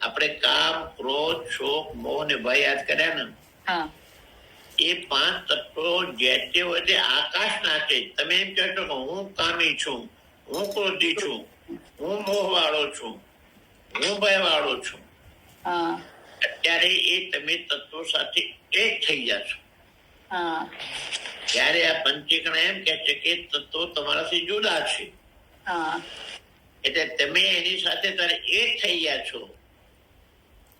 આપણે કામ, ક્રોધ, શોક, મોહ ને ભય યાદ કર્યા ને, એ 5 તત્વો જે તે હોય આકાશ ના છે. તમે એમ કહો છો કે હું કામી છું, હું ક્રોધી છું, હું મોહ વાળો છું, હું ભય વાળો છું, અત્યારે એ તમે તત્વો સાથે એક થઈ જશો. ત્યારે આ પંચીકરણ એમ કે છે કે તત્વો તમારાથી જુદા છે, એટલે તમે એની સાથે ત્યારે એક થઈ ગયા છો.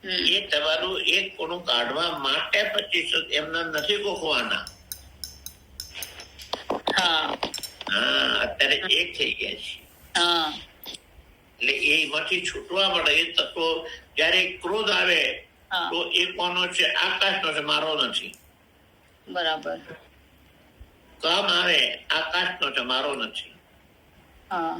એ તમારું એક કોણું કાઢવા માટે 25 એમના નથી ગોખવાના. ત્યારે એક થઈ ગયા છે. હા એટલે એમાંથી છૂટવા મળે એ તત્વો. જયારે ક્રોધ આવે હા તો એ કોનો છે? આકાશનો છે, મારો નથી. બરાબર કામ આવે આકાશનો છે, મારો નથી. હા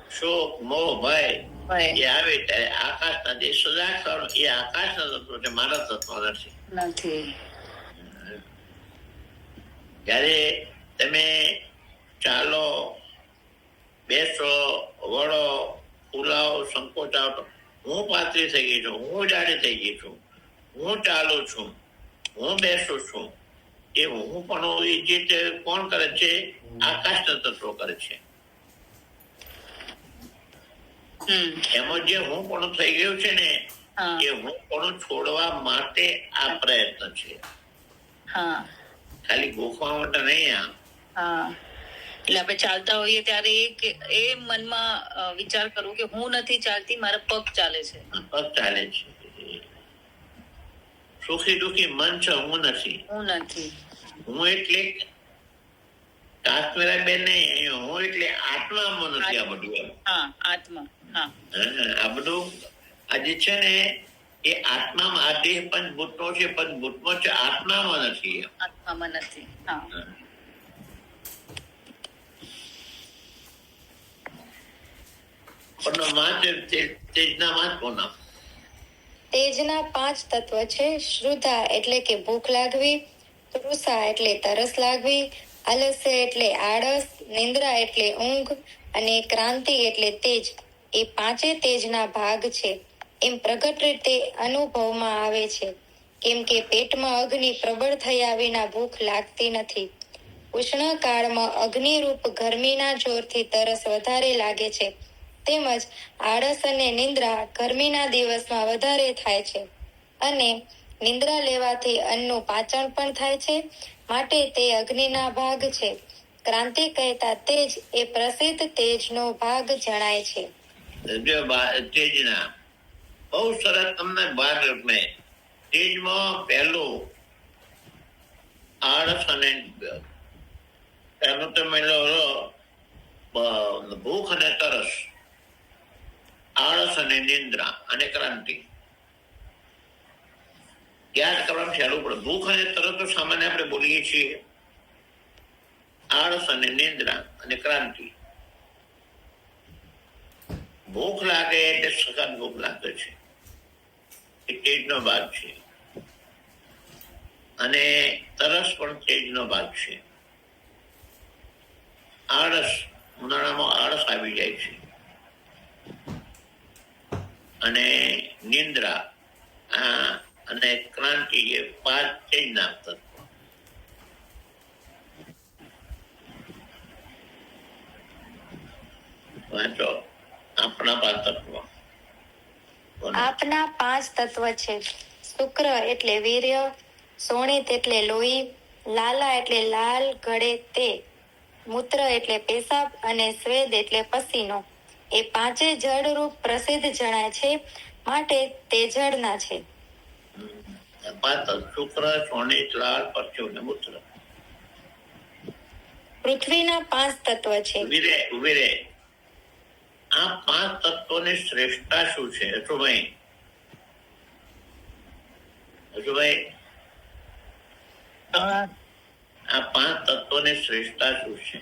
શોક, મોહ, ભય ભય એ આવે ત્યારે આકાશના જે સદાકાળ એ આકાશના તત્વો છે, મારા તત્વ નથી. નથી જયારે તમે ચાલો, બેસો, વળો, ફૂલાવો, સંકોચાવો, હું પાતળી થઈ ગઈ છું, હું જાડી થઈ ગઈ છું, હું ચાલું છું, હું બેસું છું, એ હું પણ એ જે કોણ કરે છે? આકાશના તત્વો કરે છે. એમાં જે હું પણ થઈ ગયું છે ને હા એ હું પણ છોડવા માટે આ પ્રયત્ન છે, હા ખાલી ગોખવા માટે નહીં. હા એટલે આપણે ચાલતા હોઈએ ત્યારે એ મનમાં વિચાર કરવું કે હું નથી ચાલતી, મારા પગ ચાલે છે. પગ ચાલે છે. સુખી દુખી મન છે, હું નથી. હું નથી. હું એટલે કાશ્મીરા બેન નહીં, હું એટલે આત્મામાં નથી. આ બધું હા આત્મા. હા આ બધું આજે છે ને એ આત્મામાં. આ દેહ પંચભૂતનો છે, પંચભૂતમાં છે, આત્મામાં નથી. આત્મામાં નથી. હા પણ માત્ર તેજના માં કોના? તેજના 5 તત્વ છે. શ્રુધા એટલે કે ભૂખ લાગવી, તૃષા એટલે તરસ લાગવી, આલસ્ય એટલે આળસ, નિંદ્રા એટલે ઊંઘ અને ક્રાંતિ એટલે તેજ. એ 5 તેજના ભાગ છે. એમ પ્રગટ રીતે અનુભવમાં આવે છે. કેમ કે પેટમાં અગ્નિ પ્રબળ થયા વિના ભૂખ લાગતી નથી. ઉષ્ણ કાળમાં અગ્નિરૂપ ગરમીના જોરથી તરસ વધારે લાગે છે. તેમજ આળસ અને નિંદ્રા ગરમીના દિવસમાં વધારે થાય છે. અને નિંદ્રા લેવાથી અન્નનું પાચન પણ થાય છે, માટે તે અગ્નિના ભાગ છે. ક્રાંતિ કહેતા તેજ એ પ્રસિદ્ધ તેજનો ભાગ જણાય છે. તેજના બહુ સરસ તમને ભાગ મેં તેજમાં પહેલું આળસ અને એનું તમે ભૂખ અને તરસ, આળસ અને નિંદ્રા અને ક્રાંતિ યાદ કરવાનું સહેલું પડે. ભૂખ અને તરસ તો સામાન્ય આપણે બોલીએ છીએ. આળસ અને નિંદ્રા અને ક્રાંતિ. ભૂખ લાગે એટલે સખત ભૂખ લાગે છે, એ તેજનો ભાગ છે. અને તરસ પણ તેજનો ભાગ છે. આળસ, ઉનાળામાં આળસ આવી જાય છે. અને નિંદ્રા અને ક્રાંતિ એ 5 તેજના તત્વો. વાંચો આપના 5 તત્વો. આપના 5 તત્વ છે. શુક્ર એટલે વીર્ય, શોણિત એટલે લોહી, લાલા એટલે લાલ ગળે તે, મૂત્ર એટલે પેશાબ અને સ્વેદ એટલે પસીનો. એ 5 જળરૂપ પ્રસિદ્ધ જણાય છે, માટે તે જળના છે. 5 શુક્ર, શોણિત, લાળ, પરસેવો અને મૂત્ર. પૃથ્વીના 5 તત્વ છે. ઉભી રે. આ 5 તત્વોની શ્રેષ્ઠતા શું છે? હજુભાઈ આ 5 તત્વોની શ્રેષ્ઠતા શું છે?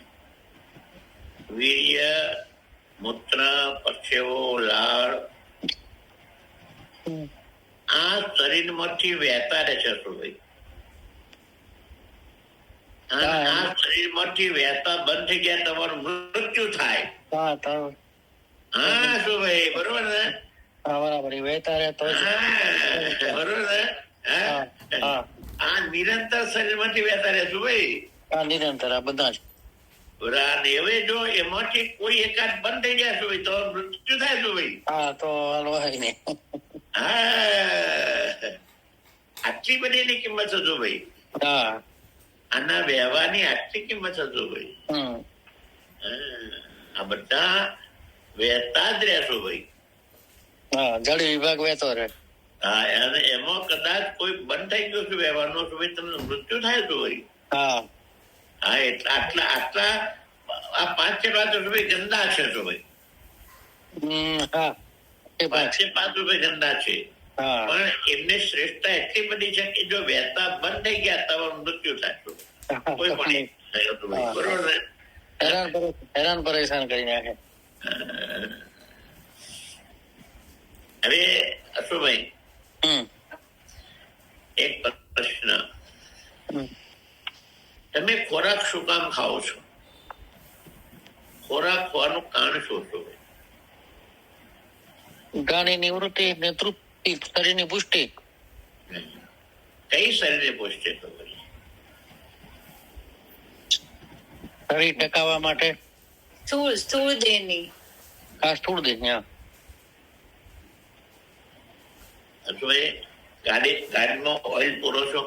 વીર્ય, મૂત્ર, પરસેવો, લાળ આ શરીરમાંથી વહેતા રહે છે. હજુભાઈ આ શરીરમાંથી વહેતા બંધ થઈ ગયા તમારું મૃત્યુ થાય. હા શું ભાઈ, બરોબર ને? બરાબર વહેતા રહે તો બરોબર ને? આ નિરંતર શરીરમાંથી વહેતા રહેશું ભાઈ. નિરંતર આ બધા જ. હવે જો એમાંથી કોઈ એકાદ બંધ થઈ જાય શું તો મૃત્યુ થાય શું ભાઈ? હા તો હાલવાય ને. હા આટલી બધી એની કિંમત હજુ ભાઈ. હા આના વ્યવહારની આટલી કિંમત હજુ ભાઈ. આ બધા વહેતા જ રહેશો ભાઈ. હા જળ વિભાગ વહેતો રહે. હા અને એમાં કદાચ કોઈ બંધ થઈ ગયો છે વ્યવહારનો તો ભાઈ તમને મૃત્યુ થાય તો ભાઈ. હા હા એટલે આટલા આ પાંચે પાંચ રૂપિયા ગંદા છે તો ભાઈ, હા એ પાંચ પાંચે પાંચ રૂપિયા ગંદા છે. હા પણ એમને શ્રેષ્ઠતા એટલી બધી છે કે જો વહેતા બંધ થઈ ગયા તમારું મૃત્યુ થશે. કોઈ પણ એક થયો તો ભાઈ, બરોબર ને? હેરાન પરેશાન કરી નાખે. હવે અશુભાઈ, હમ એક પ્રશ્ન, હમ. તમે ખોરાક શું કામ ખાઓ છો? ખોરાક ખોવાનું કારણ શું છો? ગાડી નિવૃત્તિ ને તૃપ્તિ, શરીરની પુષ્ટિ. કઈ શરીરને પહોંચે તો ભાઈ? શરીર ટકાવવા માટે સ્થૂળ દેહની. આ સ્થૂળ દેહ. હા અશુભાઈ, ગાડીમાં ઓઇલ પૂરો છો?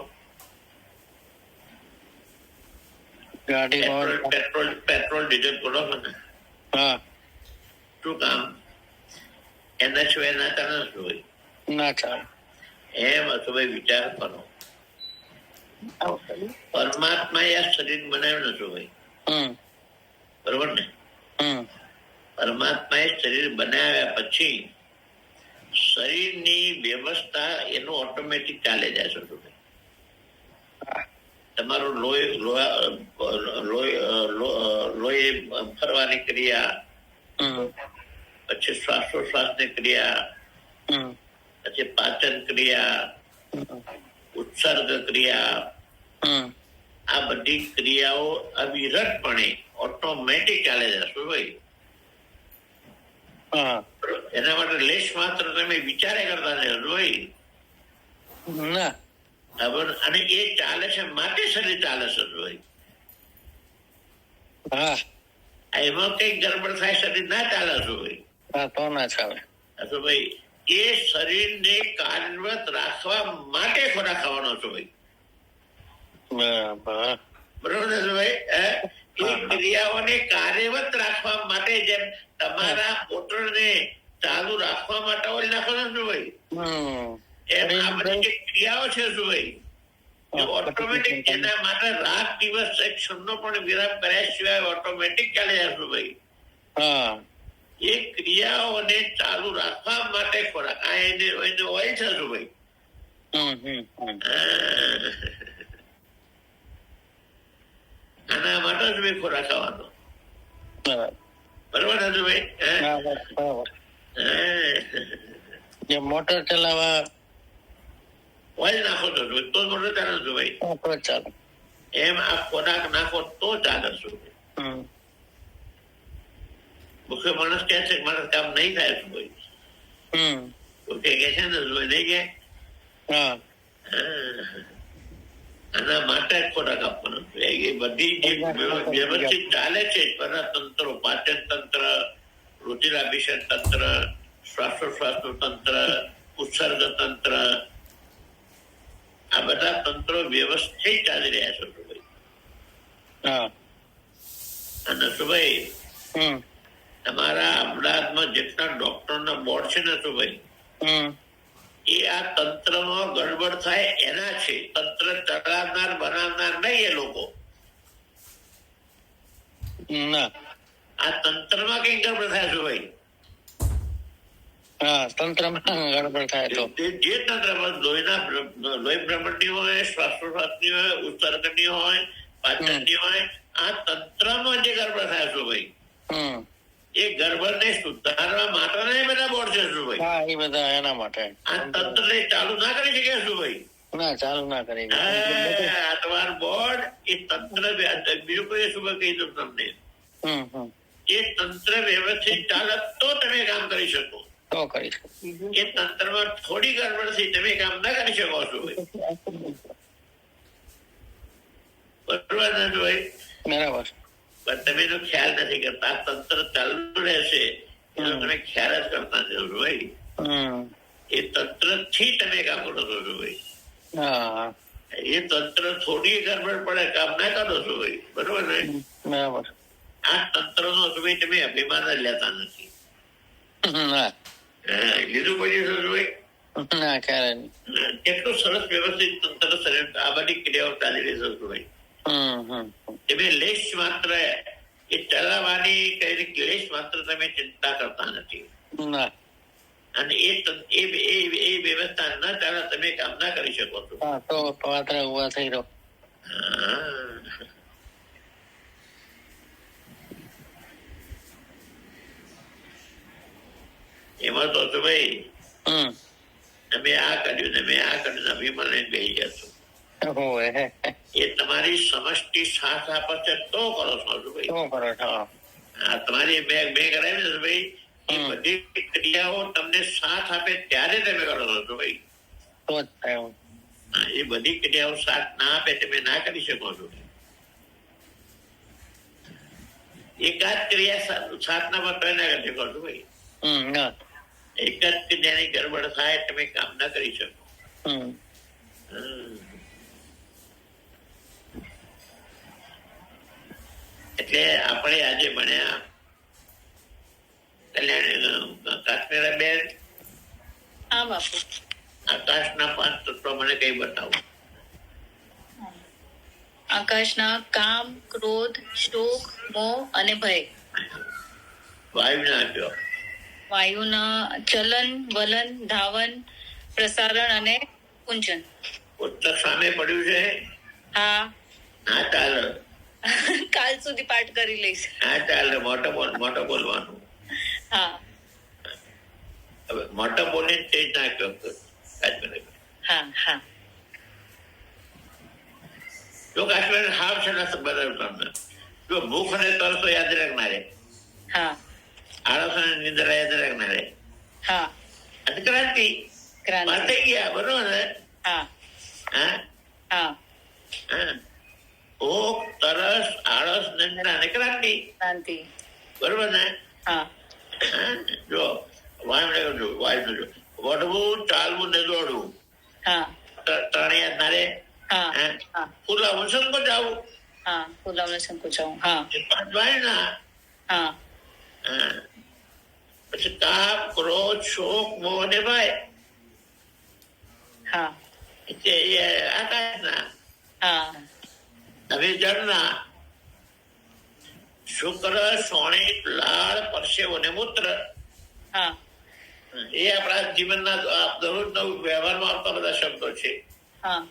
ગાડીમાં પેટ્રોલ ડીઝલ પૂરો છો ને? હા શું કામ? એના સિવાય ના ચાલે ને અશુભાઈ? ના ચાલે. એમ અશુભાઈ વિચાર કરો. પરમાત્મા એ આ શરીર બનાવ્યું ને અશુભાઈ, હમ બરોબર ને? હમ પરમાત્મા એ શરીર બનાવ્યા પછી શરીરની વ્યવસ્થા એનું ઓટોમેટિક ચાલે જાય છે. તમારું લોહી ફરવાની ક્રિયા, હમ પછી શ્વાસોશ્વાસની ક્રિયા, હમ પછી પાચન ક્રિયા, ઉત્સર્ગ ક્રિયા, હમ આ બધી ક્રિયાઓ અવિરતપણે ઓટોમેટિક ચાલે જશે ભાઈ. હા એના માટે લેશ માત્ર તમે વિચારે કરતા જશો ભાઈ. ના અને એ ચાલે છે માટે શરીર ચાલે છે ભાઈ. હા એમાં કઈ ગડબડ થાય શરીર ના ચાલે છે ભાઈ. હા તો ના ચાલે. તો ભાઈ એ શરીરને કાર્યરત રાખવા માટે ખોરાક ખાવાનો છો ભાઈ. બરાબર. બરોબર ને ભાઈ? એ ક્રિયાઓને કાર્યરત રાખવા માટે, જેમ તમારા મોટરને ચાલુ રાખવા માટે ઓઇલ નાખવાનો છો ભાઈ, એમ આ બધી જે ક્રિયાઓ છે શું ભાઈ, ઓટોમેટિક એના માટે રાત દિવસ એક ક્ષણનો પણ વિરામ કર્યા સિવાય ઓટોમેટિક ચાલે જશે ભાઈ. હા એ ક્રિયાઓને ચાલુ રાખવા માટે ખોરાક આ એને ઓઇલ છે શું ભાઈ. આના માટે જ ભાઈ ખોરાક ખાવાનો, બરોબર ને ભાઈ? જે મોટર ચલાવવા ઓઇલ નાખો તો મોટર ચાલે છું ભાઈ. ચાલે. એમ આ ખોરાક નાખો તો ચાલે છું. મુખ્ય માણસ કે છે માણસ કામ નહીં થાય શું ભાઈ, તો કે છે ને નહીં કે આના માટે ખોરાક આપવાનો. એ બધી જે વ્યવસ્થિત ચાલે છે તંત્રો, પાચન તંત્ર, રુધિરાભિષેક તંત્ર, શ્વાસોશ્વાસનું તંત્ર, ઉત્સર્ગ તંત્ર, આ બધા તંત્રો વ્યવસ્થિત ચાલી રહ્યા છે ભાઈ. અને સુભાઈ તમારા અમદાવાદમાં જેટલા ડોક્ટરના બોર્ડ છે ને સુભાઈ, એ આ તંત્રમાં ગડબડ થાય એના છે. તંત્ર ચલાવનાર બનાવનાર નહીં એ લોકો. આ તંત્રમાં કઈ ગડબડ થાય છે ભાઈ. તંત્રમાં ગડબડ થાય તો જે તંત્રમાં લોહી ભ્રમણની હોય, શ્વાસોશ્વાસની હોય, ઉત્સર્ગની હોય, પાચનની હોય, આ તંત્રમાં જે ગડબડ થાય છે ભાઈ, એ ગડબડને સુધારવા માટે બધા બોર્ડ છે શું ભાઈ. હા એ બધા એના માટે. આ તંત્ર ચાલુ ના કરી શકે શું ભાઈ? ના ચાલુ ના કરી. આ તમારું બોર્ડ એ તંત્ર, બીજું કોઈ શું કહી દઉં તમને, એ તંત્ર વ્યવસ્થિત ચાલે તો તમે કામ કરી શકો. તો કરી શકો. એ તંત્રમાં થોડી ગડબડ થી તમે કામ ના કરી શકો છો ભાઈ. બરોબર ને ભાઈ? બરાબર. પણ તમે એનો ખ્યાલ નથી કરતા. આ તંત્ર ચાલુ રહેશે એનો તમે ખ્યાલ જ કરતા જશો ભાઈ. એ તંત્ર થી તમે કામ કરો છો ભાઈ. એ તંત્ર થોડી ગડબડ પડે કામ ના કરો છો ભાઈ. બરોબર ને? બરાબર. આ તંત્ર નો તમે અભિમાન જ લેતા નથી. લીધું પડ્યું છે ભાઈ. ના ક્યારે નહીં. કેટલું સરસ વ્યવસ્થિત તંત્ર શરીર આ બધી ક્રિયાઓ ચાલી રહી છે ભાઈ. તમે લેશ માત્ર એ ચલાવવા પોતાની કઈ ક્લેશ માત્ર તમે ચિંતા કરતા નથી, ના. અને એ વ્યવસ્થા ન ચાલે તમે કામ ના કરી શકો છો. હા, તો પાત્રા ઉભા થઈ રહ્યો. હા. એમાં તો ભાઈ તમે આ કર્યું ને મેં આ કર્યું ને અભિમાન લઈને બેસી જશો. એ તમારી સમષ્ટિ સાથ આપે છે તો કરો છો ભાઈ. હા, તમારી મેં કરાવી ને ભાઈ, એ બધી ક્રિયાઓ તમને સાથ આપે ત્યારે તમે કરો છો ભાઈ. હા, એ બધી ક્રિયાઓ સાથ ના આપે તમે ના કરી શકો છો. એકાદ ક્રિયા સાથ ના આપે ના કરી શકો છો ભાઈ. એક જ ક્રિયાની ગડબડ થાય તમે કામ ના કરી શકો. એટલે આપણે આજે ભણ્યા કાશ્મીરાબેન, હા બાપુ. આકાશના 5 તત્વો મને કઈ બતાવો. આકાશના કામ, ક્રોધ, શોક, મોહ અને ભય. વાયુના આપજો. વાયુના ચલન, વલન, ધાવન, પ્રસારણ અને કુંચન. પુસ્તક સામે પડ્યું છે. હા. હા ચાલો, કાલ સુધી પાઠ કરી લઈશ. હા ચાલો, મોટો બોલવાનું. હા. હવે મોટો બોલીને તેજ નાખ્યો. હા હા. જો કાશ્મીર હાવ છે ને બરાબર તમને. જો ભૂખ અને તરસો યાદ રાખનારે, હા. આળસ અને નિંદ્રા યાદ રાખનારે, હા. ક્રાંતિ ક્રાંતિ. થઈ ગયા બરોબર ને. હા હા હા. હા. ભૂખ, તરસ, આળસ, નિંદ્રા અને ક્રાંતિ. ક્રાંતિ. બરોબર ને. હા. જો વાયુ જો વઢવું, ચાલવું ને દોડવું, હા. ત્રણ યાદ ના રે. હા હા. ફૂલા વસન પર જાવું. હા. ફૂલાવને સંકોચાવું. હા. એ 5 વાયુના. હા. પછી કામ, ક્રોધ, શોક, મોહ અને ભય. હા. એ આકાશના. હા. હવે જળના. શુક્ર, સોણિક, લાળ, પરસેવો અને મૂત્ર. હા. એ આપણા જીવનના દરરોજના વ્યવહારમાં આવતા બધા શબ્દો છે. હા.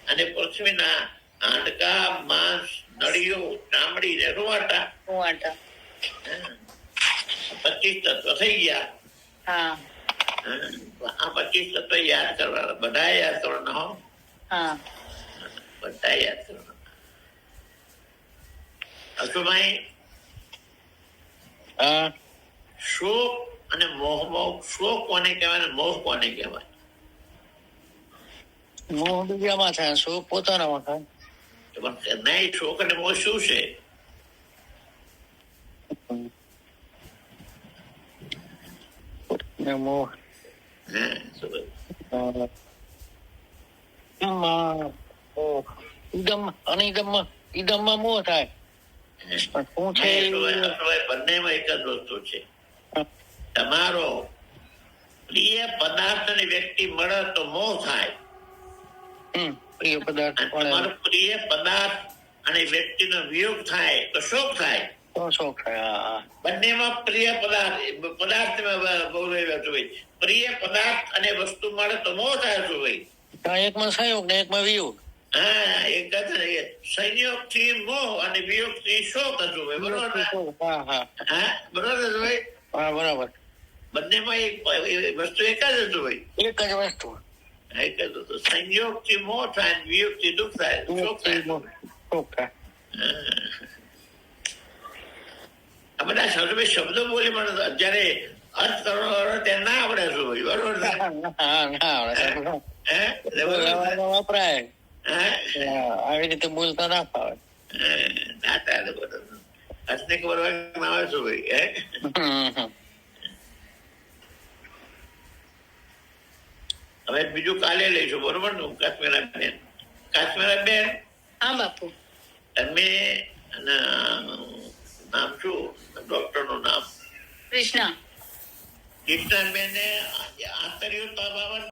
અને પૃથ્વીના હાડકા, માંસ, નળીઓ, ચામડી ને રૂવાટા. 25 તત્વ થઈ ગયા. હા. આ 25 તત્વ યાદ કરવાના, બધા યાદ કરવાના હો. હા. બધા યાદ કરવાના. અશુભાઈ, શોક અને મોહ. શોક કોને કહેવાય, મોહ કોને કહેવાય? મોહ બીજામાં થાય, શોક પોતાનામાં થાય. નહીં, શોક અને મોહ શું છે? મોહ ઈદમમાં મોહ થાય. શું છે? બંનેમાં એક જ વસ્તુ છે. તમારો પ્રિય પદાર્થ અને વ્યક્તિ મળે તો મોહ થાય. પ્રિય પદાર્થ તમારો પ્રિય પદાર્થ અને વ્યક્તિનો વિયોગ થાય તો શોક થાય. શોક થાય. બંનેમાં પ્રિય પદાર્થ પ્રિય પદાર્થ અને વસ્તુ મળે તો મોહ થાય શું ભાઈ? એકમાં સંયોગ ને એકમાં વિયોગ. હા, એક સંયોગ થી મોહ અને વિયોગ થી શોક હતું ભાઈ. બરોબર. હા બરોબર ભાઈ. હા બરાબર. બંનેમાં એક વસ્તુ એક જ હતું ભાઈ. એક જ વસ્તુ. એક જ હતું. સંયોગ થી મોહ થાય, વિયોગ થી દુઃખ થાય, શોક થાય. આ બધા શબ્દો બોલી પણ જયારે અર્થ કરવાનો ત્યાં ના આવડે શું ભાઈ? બરોબર. વપરાય આવી રીતે બોલતા ના ફાવે. ના ચાલે. બરોબર. અર્થને ખબર આવે શું ભાઈ? હવે બીજું કાલે લઈશું. બરોબર ને? કાશ્મીરાબેન. હા બાપુ. તમે નામ શું? ડોક્ટર નું નામ? કૃષ્ણા. કૃષ્ણાબેન આંતર્યો બાબત